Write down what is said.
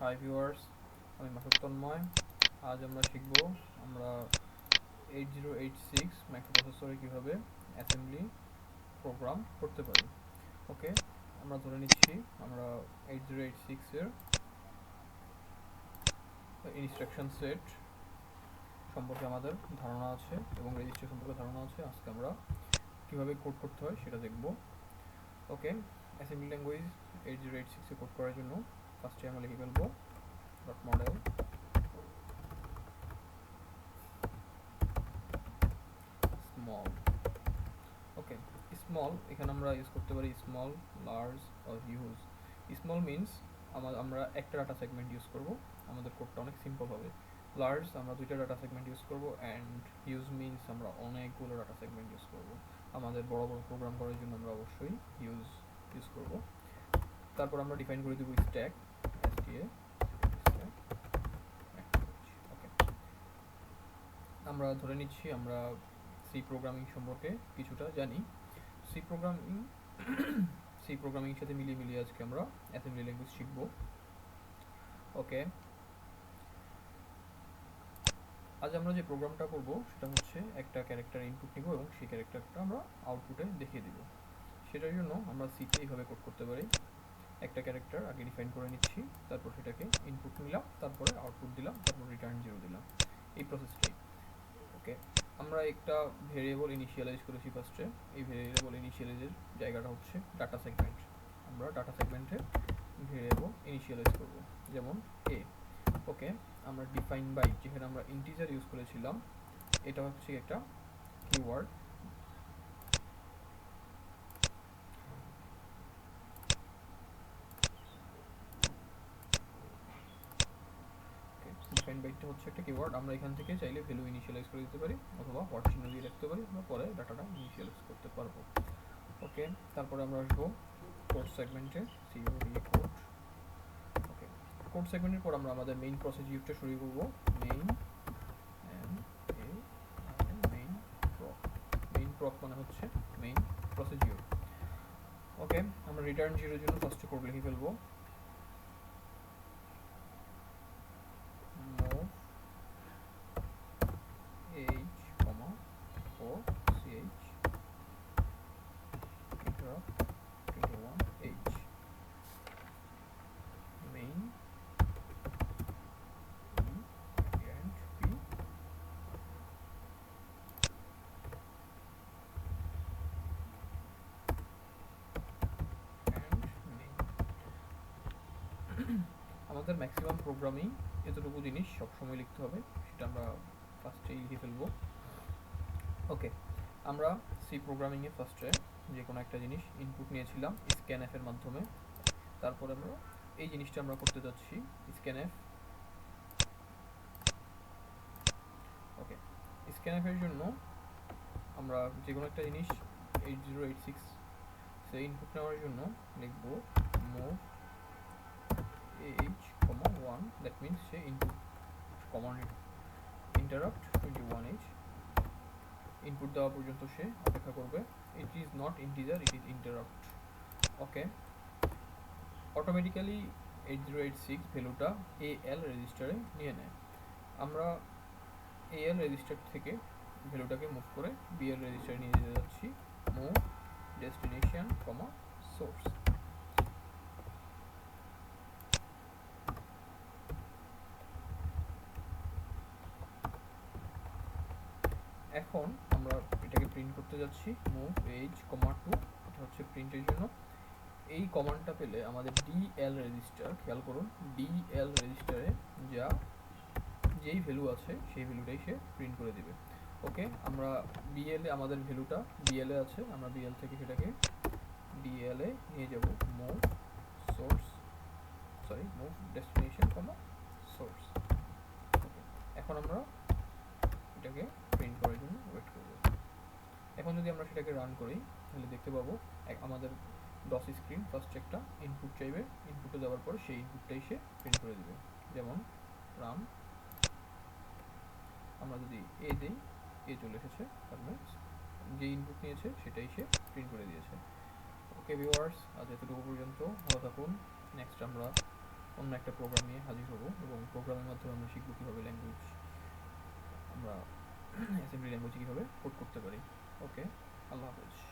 Hi viewers, আমি মাসুদ তন্ময়। আজ আমরা শিখব আমরা 8086 মাইক্রোপ্রসেসরে কীভাবে অ্যাসেম্বলি প্রোগ্রাম করতে পারি। ওকে, আমরা ধরে নিচ্ছি আমরা 8086 এর ইনস্ট্রাকশন সেট সম্পর্কে আমাদের ধারণা আছে এবং রেজিস্টার সম্পর্কে ধারণা আছে। আজকে আমরা কীভাবে কোড করতে হয় সেটা দেখব। ওকে, অ্যাসেম্বলি ল্যাঙ্গুয়েজ 8086 এ কোড করার জন্য ফার্স্টে আমরা লিখে ফেলবো ডট মডেল স্মল। ওকে, স্মল এখানে আমরা ইউজ করতে পারি small, large or huge. Small means আমরা একটা ডাটা সেগমেন্ট ইউজ করব, আমাদের কোডটা অনেক সিম্পল হবে। লার্জ আমরা দুইটা ডাটা সেগমেন্ট ইউজ করব, অ্যান্ড হিউজ মিনস আমরা অনেকগুলো ডাটা সেগমেন্ট ইউজ করব। আমাদের বড় বড় প্রোগ্রাম করার জন্য আমরা অবশ্যই হিউজ ইউজ করব। তারপর আমরা ডিফাইন করে দেব স্ট্যাক এসটিএ। ওকে, আমরা ধরে নিচ্ছি আমরা সি প্রোগ্রামিং সম্পর্কে কিছুটা জানি। সি প্রোগ্রামিং সি প্রোগ্রামিং সাথে মিলিয়ে আজকে আমরা অ্যাসেম্বলি ল্যাঙ্গুয়েজ শিখব। ওকে, আজ আমরা যে প্রোগ্রামটা করব সেটা হচ্ছে একটা ক্যারেক্টার ইনপুট নিব এবং সেই ক্যারেক্টারটা আমরা আউটপুটে দেখিয়ে দিব। সেটার জন্য আমরা সিতে এইভাবে কোড করতে পারি। একটা ক্যারেক্টার আগে ডিফাইন করে নিচ্ছি, তারপর সেটাকে ইনপুট নিলাম, তারপরে আউটপুট দিলাম, তারপর রিটার্ন 0 দিলাম, এই প্রসেসটাই। ওকে, আমরা একটা ভেরিয়েবল ইনিশিয়ালাইজ করেছি ফার্স্টে। এই ভেরিয়েবল ইনিশিয়ালাইজের জায়গাটা হচ্ছে ডাটা সেগমেন্ট। আমরা ডাটা সেগমেন্টে ভেরিয়েবল ইনিশিয়ালাইজ করব, যেমন এ। ওকে, আমরা ডিফাইন বাই, যেখানে আমরা ইন্টিজার ইউজ করেছিলাম, এটা হচ্ছে একটা কিওয়ার্ড। ডিফাইন বাইটটা হচ্ছে একটা কিওয়ার্ড। আমরা এখান থেকে চাইলে ভ্যালু ইনিশিয়ালাইজ করে দিতে পারি অথবা হোয়াট চিহ্ন দিয়ে রাখতে পারি, আমরা পরে ডাটাটা ইনিশিয়ালাইজ করতে পারবো। ওকে, তারপরে আমরা আসবো কোড সেগমেন্টে, সিওডি কোড। ওকে, কোড সেগমেন্টের পর আমরা আমাদের মেইন প্রসিডিউরটা শুরু করব। মেইন মেইন প্রক মানে হচ্ছে মেইন প্রসিডিউর। ওকে, আমরা রিটার্ন 0 জন্য ফার্স্টে কোড লিখে ফেলবো। move h, 4 ch interrupt 21h main e and p and main। আমাদের ম্যাক্সিমাম প্রোগ্রামিং এতটুকু জিনিস সবসময় লিখতে হবে, সেটা আমরা ফার্স্টেই লিখে ফেলবো। ওকে, আমরা সি প্রোগ্রামিংয়ে ফার্স্টে যে কোনো একটা জিনিস ইনপুট নিয়েছিলাম স্ক্যানএফ এর মাধ্যমে। তারপরে আমরা এই জিনিসটা আমরা করতে যাচ্ছি স্ক্যানএফ। ওকে, স্ক্যানএফ এর জন্য আমরা যে কোনো একটা জিনিস 8086 সে ইনপুট নেওয়ার জন্য লিখব move h, 1, that means say input command interrupt 21h input দেওয়া পর্যন্ত সে অপেক্ষা করবে। It is not integer, it is interrupt. Okay, automatically 8086 ভ্যালুটা AL রেজিস্টারে নিয়ে নেয়। আমরা AL রেজিস্টার থেকে ভ্যালুটাকে মুভ করে BL রেজিস্টারে নিয়ে যেতে যাচ্ছি। Move destination, source. এখন আমরা এটাকে প্রিন্ট করতে যাচ্ছি। মুভ h, 2, এটা হচ্ছে প্রিন্টের জন্য। এই কমান্ডটা পেলে আমাদের DL রেজিস্টার, খেয়াল করুন, DL রেজিস্টারে যেই ভ্যালু আছে সেই ভ্যালুটাই সে প্রিন্ট করে দিবে। ওকে, আমরা BL এ আমাদের ভ্যালুটা BL এ আছে, আমরা BL থেকে সেটাকে DL এ নিয়ে যাব। Move destination, source. এখন আমরা এটাকে প্রিন্ট করার জন্য ওয়েট করব। এখন যদি আমরা সেটাকে রান করি তাহলে দেখতে পাবো আমাদের ডস স্ক্রিন ফার্স্ট একটা ইনপুট চাইবে, ইনপুটে দেওয়ার পর সেই ইনপুটটাই সে প্রিন্ট করে দিবে। যেমন রান, আমরা যদি এ দিই, এ চলে এসেছে, তার মানে যে ইনপুট নিয়েছে সেটাই সে প্রিন্ট করে দিয়েছে। ওকে ভিউয়ার্স, আজ এতটুকু পর্যন্ত, ভালো থাকুন। নেক্সট আমরা অন্য একটা প্রোগ্রাম নিয়ে হাজির হব, এবং প্রোগ্রামের মাধ্যমে আমরা শিখব কীভাবে ল্যাঙ্গুয়েজ আমরা অ্যাসেম্বলি ল্যাঙ্গুয়েজে কীভাবে কোড করতে পারি। ওকে, আল্লাহ হাফেজ।